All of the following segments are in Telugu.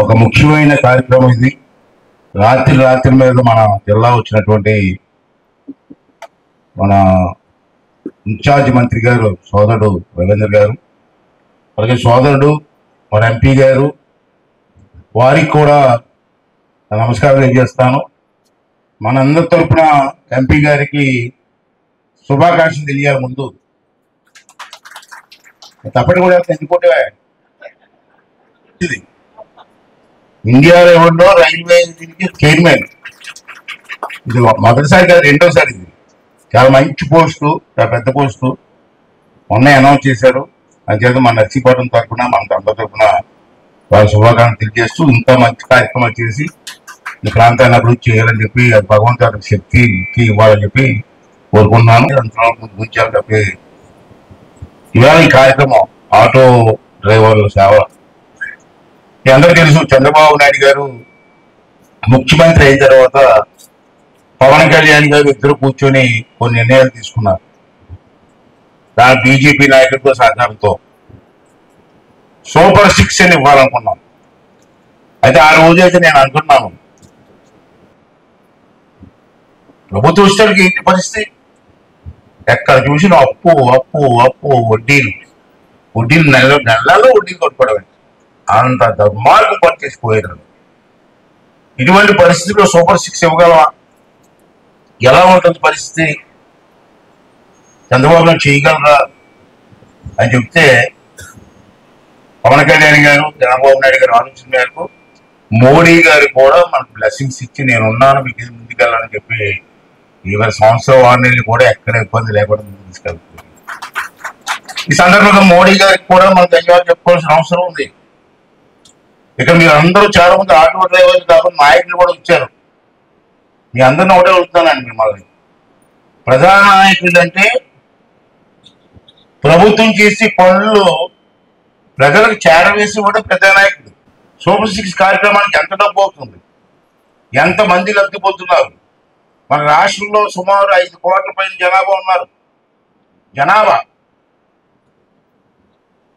ఒక ముఖ్యమైన కార్యక్రమం ఇది. రాత్రి మీద మన జిల్లా వచ్చినటువంటి మన ఇన్ఛార్జ్ మంత్రి గారు సోదరుడు రవీంద్ర గారు, అలాగే సోదరుడు మన ఎంపీ గారు, వారికి కూడా నమస్కారం తెలియజేస్తాను. మనందరి తరఫున ఎంపీ గారికి శుభాకాంక్షలు తెలియాలి. ముందు తప్పటి కూడా ఎందుకుంటే ఇది ఇండియాలో ఎవరిలో రైల్వే చైర్మన్, ఇది మొదటిసారి కాదు, రెండోసారి. ఇది చాలా మంచి పోస్టు, చాలా పెద్ద పోస్టు. మొన్న అనౌన్స్ చేశారు. అంచేత మన నర్సీపట్నం తరఫున మన అందరి తరఫున వాళ్ళ శుభాకాంక్షలు తెలియజేస్తూ ఇంకా మంచి కార్యక్రమాలు చేసి ఈ ప్రాంతాన్ని అభివృద్ధి చేయాలని చెప్పి, అది భగవంతుడి శక్తికి ఇవ్వాలని చెప్పి కోరుకున్నాను. గురించాలని చెప్పి ఇవాళ ఈ కార్యక్రమం ఆటో డ్రైవర్ల సేవ. మీ అందరికీ తెలుసు, చంద్రబాబు నాయుడు గారు ముఖ్యమంత్రి అయిన తర్వాత పవన్ కళ్యాణ్ గారు ఇద్దరు కూర్చొని కొన్ని నిర్ణయాలు తీసుకున్నారు. దాని బీజేపీ నాయకులతో సహకారంతో సూపర్ 6 అని ఇవ్వాలనుకున్నాం. అయితే ఆ రోజైతే నేను అనుకున్నాను, ప్రభుత్వ ఉద్యోగులకి ఏంటి పరిస్థితి, ఎక్కడ చూసిన అప్పు అప్పు అప్పు, వడ్డీలు నెలలో వడ్డీలు కొట్టుకోవడం, అంత దుర్మార్గం పనిచేసిపోయారు. ఇటువంటి పరిస్థితుల్లో సూపర్ 6 ఇవ్వగలవా? ఎలా ఉంటుంది పరిస్థితి? చంద్రబాబు నాయుడు చేయగలరా అని చెప్తే పవన్ కళ్యాణ్ గారు, చంద్రబాబు నాయుడు గారు ఆలోచన మేరకు మోడీ గారు కూడా మనకు బ్లెస్సింగ్స్ ఇచ్చి నేను ఉన్నాను, మీకు ఇది ముందుకెళ్ళాలని చెప్పి ఇవాళ సంవత్సరం 6 నెలలు కూడా ఎక్కడ ఇబ్బంది లేకుండా ముందుకు తీసుకెళ్తుంది. ఈ సందర్భంగా మోడీ గారికి కూడా మనం ధన్యవాదాలు చెప్పుకోవాల్సిన అవసరం ఉంది. ఇక్కడ మీరు అందరూ చాలా మంది ఆటో డ్రైవర్లు కాకుండా నాయకులు కూడా వచ్చారు. మీ అందరిని ఒకటే అడుగుతానండి, మిమ్మల్ని ప్రజానాయకులు అంటే ప్రభుత్వం చేసే పనులు ప్రజలకు చేరవేసి కూడా ప్రజానాయకుడు. సూపర్ 6 కార్యక్రమానికి ఎంత డబ్బు అవుతుంది, ఎంతమంది లబ్ధి పొందుతున్నారు? మన రాష్ట్రంలో సుమారు 5 కోట్ల పైన జనాభా ఉన్నారు.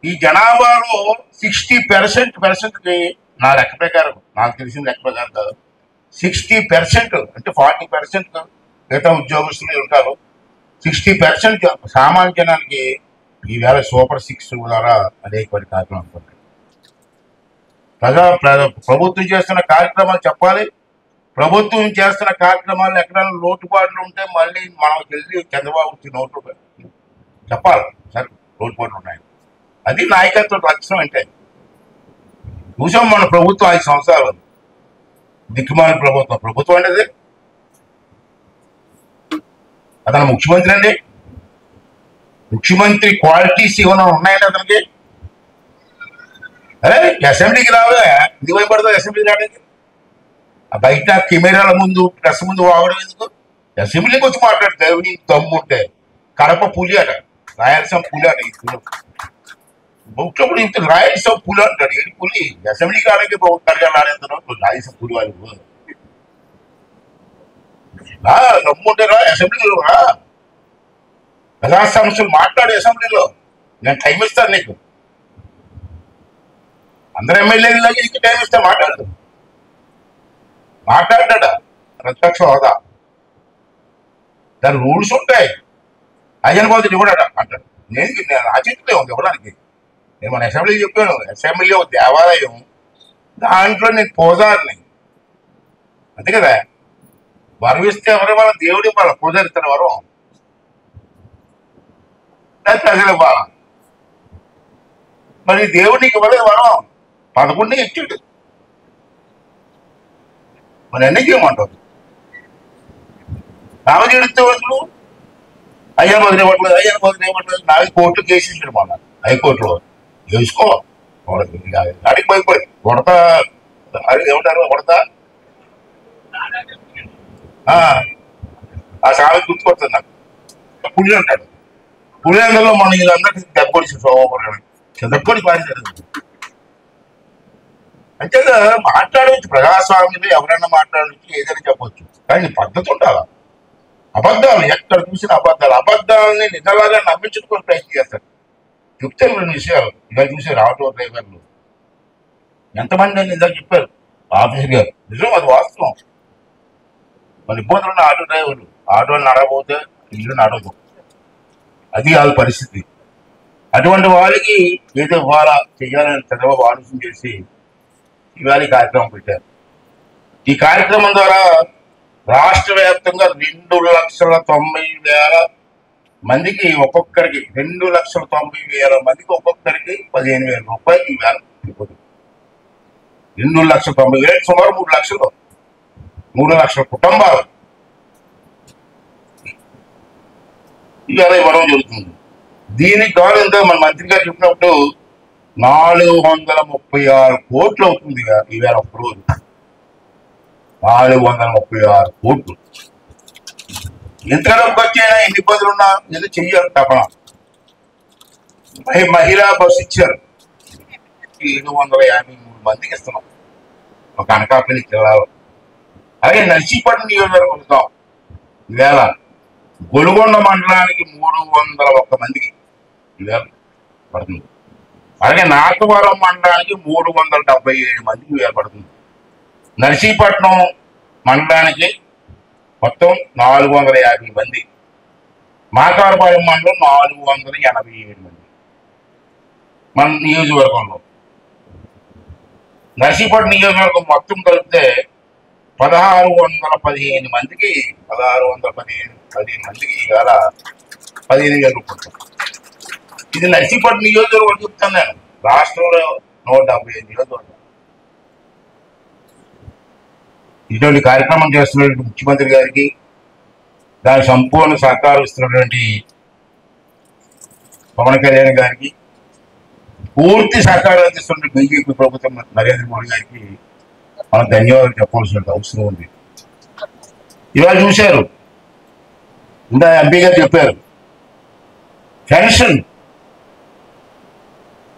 ఈ జనాభాలో 60% నా లెక్క ప్రకారం, నాకు తెలిసిన లెక్క ప్రకారం కాదు, 60% అంటే 40% మిగతా ఉద్యోగస్తులు ఉంటారు. 60% సామాన్య జనానికి ఈవేళ సూపర్ 6 ద్వారా అనేక కార్యక్రమాలు అనుకుంటాయి. ప్రభుత్వం చేస్తున్న కార్యక్రమాలు చెప్పాలి. ప్రభుత్వం చేస్తున్న కార్యక్రమాలు ఎక్కడైనా లోటుపాట్లు ఉంటే మళ్ళీ మనం వెళ్ళి చంద్రబాబు నోట్లు చెప్పాలి, సరే లోటుపాట్లు ఉన్నాయి. అది నాయకత్వ లక్ష్యం. అంటే చూసాం మన ప్రభుత్వం 5 సంవత్సరాలు దిక్కుమాల ప్రభుత్వం అనేది. అతను ముఖ్యమంత్రి అండి. ముఖ్యమంత్రి క్వాలిటీస్ ఏమైనా ఉన్నాయండి అతనికి? అరే అసెంబ్లీకి రావే, ఇది భయపడతావు అసెంబ్లీకి రావడానికి? ఆ బయట కెమెరాల ముందు, ప్రెస్ ముందు వాగడం ఎందుకు? అసెంబ్లీకి వచ్చి మాట్లాడితే నీ దమ్ము ఉంటే. కడప పులి అట, రాయలసీమ పులి అట. ఇప్పుడు ఇంత రాయలసీమ పులి అంటాడు. ఏంటి పులి? అసెంబ్లీకి రావడానికి కడగా రాలేదను రాయలసీమ పులి వాళ్ళు దమ్ముంటే రా, అసెంబ్లీలో రా, ప్రజా సమస్యలు మాట్లాడే అసెంబ్లీలో. నేను టైం ఇస్తాను నీకు. అందరు ఎమ్మెల్యేలకి నీకు టైం ఇస్తా, మాట్లాడ్డా ప్రతిపక్ష హోదా. దాని రూల్స్ ఉంటాయి. అయ్యన్ పోతే ఇవ్వడా అంటాడు. నేను ఆ చేతిలో ఉంది ఇవ్వడానికి. నేను మన అసెంబ్లీకి చెప్పాను, అసెంబ్లీ ఒక దేవాలయం, దాంట్లో నేను పూజారిని, అంతే కదా. వరం ఇస్తే ఎవరి వాళ్ళ దేవుడి వాళ్ళ పూజారి ఇస్తాడు వరం, ప్రజలు ఇవ్వాల. మరి దేవుడికి ఇవ్వలేదు వరం, 11 ఇచ్చాడు. మరి ఎన్ని చేయమంటారు? రామజీడితే వాళ్ళు అయ్యా బదిలేయమంటారు. నాకు కోర్టు కేసు ఇచ్చాడు మొన్న హైకోర్టులో. వేసుకో అడిగి పోయిపోయి కొడతా, అడిగి ఏమంటారు కొడతా. ఆ సామెత గుర్తుకొస్తుంది నాకు. పులి అంటాడు. పులిందలో మనం వీళ్ళందరికీ దెబ్బొడి దెబ్బొడి పారించాడు. అంటే మాట్లాడవచ్చు, ప్రజాస్వామ్యంలో ఎవరైనా మాట్లాడవచ్చు, ఏదైనా చెప్పవచ్చు. కానీ పద్ధతి ఉండాలి. అబద్ధాలు ఎక్కడ చూసిన అబద్ధాలని నిజంగా నమ్మించుకొని ప్రయత్నం చేస్తారు. చెప్తే 2 విషయాలు ఇలా చూసారు. ఆటో డ్రైవర్లు ఎంతమంది అని ఇందాక చెప్పారు ఆఫీసర్ గారు, నిజం, అది వాస్తవం. మన ఇబ్బందులు ఉన్న ఆటో డ్రైవర్లు, ఆటోలు నడవబోతే ఇల్లు నడవదు, అది వాళ్ళ పరిస్థితి. అటువంటి వాళ్ళకి ఏదో ఇవాళ చెయ్యాలని చంద్రబాబు ఆలోచన చేసి ఇవాళ ఈ కార్యక్రమం పెట్టారు. ఈ కార్యక్రమం ద్వారా రాష్ట్ర వ్యాప్తంగా 2,90,000 మందికి ఒక్కొక్కరికి 2,90,000 మందికి ఒక్కొక్కరికి 15,000 రూపాయలు ఈవేళ ఇవ్వదు. 2,90,000 సుమారు 3 లక్షలు, 3 లక్షల కుటుంబాలు ఇవాళ ఇవ్వడం జరుగుతుంది. దీనికి కాదు ఇంత మన మంత్రి గారు చెప్పినప్పుడు 436 కోట్లు అవుతుంది ఈవేళ ఒక రోజు. 436 కోట్లు. ఎంతలో వచ్చైనా ఎన్ని ఇబ్బందులు ఉన్నా ఏదో చెయ్యాలి తపన. మహిళా బస్సు ఇచ్చారు, 753 మందికి ఇస్తున్నాం ఒక అనకాపల్లి జిల్లాలో. అలాగే నర్సీపట్నం నియోజకవర్గం ఉంటాం ఈవేళ గొలుగొండ మండలానికి 301 మందికి ఈవేళ పడుతుంది. అలాగే నాగవరం మండలానికి 377 మందికి ఈవేళ పడుతుంది. నర్సీపట్నం మండలానికి మొత్తం 450 మంది, మాకారపాలెం మండలం 487 మంది మన నియోజకవర్గంలో. నర్సీపట్నం నియోజకవర్గం మొత్తం కలిపితే 1,615 మందికి 1,615 మందికి ఇవాళ 15,000 రూపాయలు. ఇది నర్సీపట్నం నియోజకవర్గం చెప్తాను నేను. రాష్ట్రంలో 175 నియోజకవర్గం. ఇటువంటి కార్యక్రమం చేస్తున్నటువంటి ముఖ్యమంత్రి గారికి, దానికి సంపూర్ణ సహకారం ఇస్తున్నటువంటి పవన్ కళ్యాణ్ గారికి, పూర్తి సహకారం అందిస్తున్న బీజేపీ ప్రభుత్వం నరేంద్ర మోడీ గారికి మనం ధన్యవాదాలు చెప్పాల్సిన అవసరం ఉంది. ఇవాళ చూశారు, ఇందా ఎంపీ గారు చెప్పారు, పెన్షన్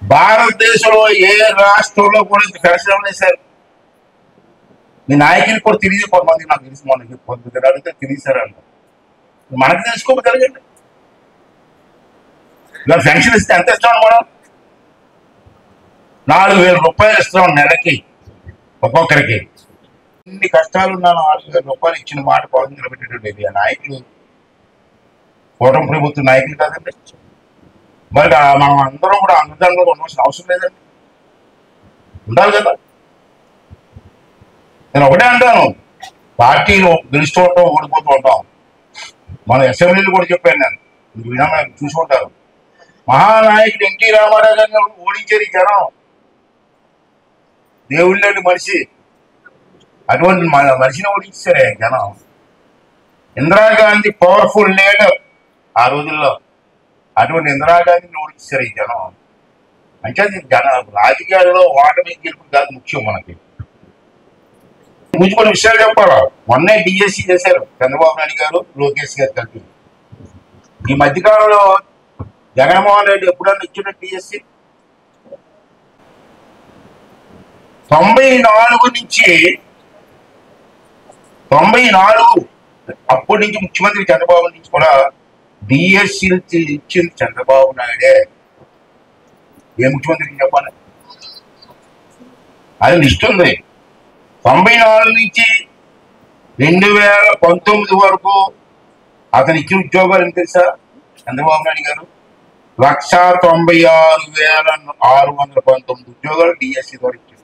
భారతదేశంలో ఏ రాష్ట్రంలో కూడా ఇంత పెన్షన్ అవ్వలేదు. మీ నాయకులు కూడా తిరిగి కొంతమంది నాకు తెలిసి మొన్న పొద్దుగా అడిగితే తిరిగిసారంట. మనకు తెలుసుకోగలగండి. ఇవాళ పెన్షన్ ఇస్తే ఎంత ఇస్తాం మనం? 4,000 రూపాయలు ఇస్తున్నాం నెలకి ఒక్కొక్కరికి. ఇన్ని కష్టాలున్నా 4,000 రూపాయలు ఇచ్చిన మాట కోసం నిలబెట్టేటువంటి ఆ నాయకులు కూటమి ప్రభుత్వ నాయకులు కాదండి. మరి మనం అందరం కూడా అండదండలు ఉండవలసిన అవసరం లేదండి, ఉండాలి కదా. నేను ఒకటే అంటాను, పార్టీలు గెలుస్తూ ఉంటాం, ఓడిపోతూ ఉంటాం. మన అసెంబ్లీలు కూడా చెప్పాను నేను, మీరు వినా చూసుకుంటారు. మహానాయకుడు ఎన్టీ రామారావు గారిని ఓడించారు ఈ జనం, దేవుళ్ళని మనిషి, అటువంటి మనిషిని ఓడించారే జనం. ఇందిరాగాంధీ పవర్ఫుల్ లీడర్ ఆ రోజుల్లో, అటువంటి ఇందిరాగాంధీని ఓడించారు ఈ జనం. అంటే రాజకీయాల్లో ఓటమి గెలుపు కాదు ముఖ్యం మనకి. కొన్ని విషయాలు చెప్పాలా. మొన్నే డిఎస్సి చేశారు చంద్రబాబు నాయుడు గారు, లోకేష్ గారు కలిపి. ఈ మధ్యకాలంలో జగన్మోహన్ రెడ్డి ఎప్పుడన్నా ఇచ్చిన డిఎస్సి 94 నుంచి 94 అప్పటి నుంచి ముఖ్యమంత్రి చంద్రబాబు నుంచి కూడా డిఎస్సి ఇచ్చింది చంద్రబాబు నాయుడే. ఏ ముఖ్యమంత్రికి చెప్పాలి? అది లిస్ట్ ఉంది. 94 నుంచి 2019 వరకు అతను ఇచ్చిన ఉద్యోగాలు ఎంత తెలుసా? చంద్రబాబు నాయుడు గారు 1,96,619 ఉద్యోగాలు డిఎస్సి ద్వారా ఇచ్చారు.